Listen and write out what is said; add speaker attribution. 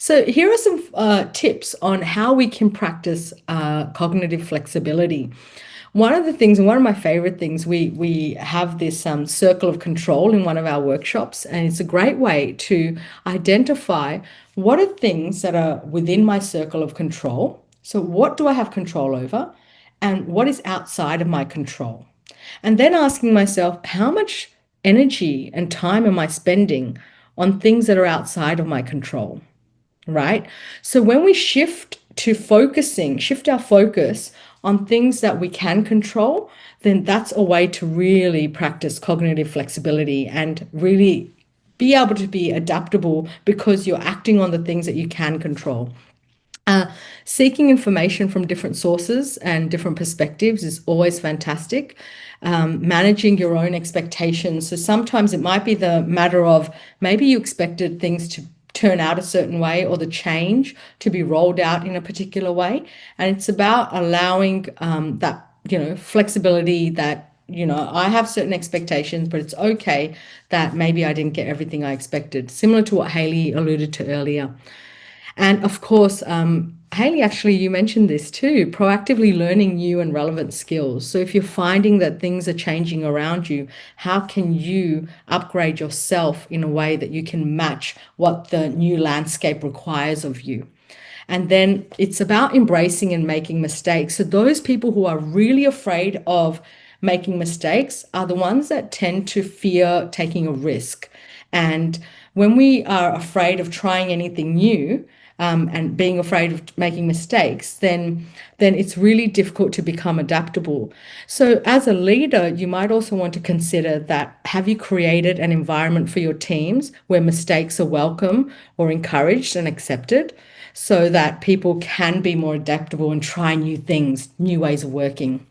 Speaker 1: So here are some tips on how we can practice cognitive flexibility. One of the things, and one of my favorite things, we have this circle of control in one of our workshops, and it's a great way to identify what are things that are within my circle of control. So what do I have control over, and what is outside of my control? And then asking myself, how much energy and time am I spending on things that are outside of my control? Right? So when we shift our focus on things that we can control, then that's a way to really practice cognitive flexibility and really be able to be adaptable because you're acting on the things that you can control. Seeking information from different sources and different perspectives is always fantastic. Managing your own expectations. So sometimes it might be the matter of maybe you expected things to turn out a certain way or the change to be rolled out in a particular way. And it's about allowing that flexibility that I have certain expectations, but it's okay that maybe I didn't get everything I expected, similar to what Haley alluded to earlier. And of course, Haley, actually, you mentioned this too, proactively learning new and relevant skills. So if you're finding that things are changing around you, how can you upgrade yourself in a way that you can match what the new landscape requires of you? And then it's about embracing and making mistakes. So those people who are really afraid of making mistakes are the ones that tend to fear taking a risk. And when we are afraid of trying anything new, and being afraid of making mistakes, then it's really difficult to become adaptable. So as a leader, you might also want to consider that, have you created an environment for your teams where mistakes are welcome or encouraged and accepted so that people can be more adaptable and try new things, new ways of working?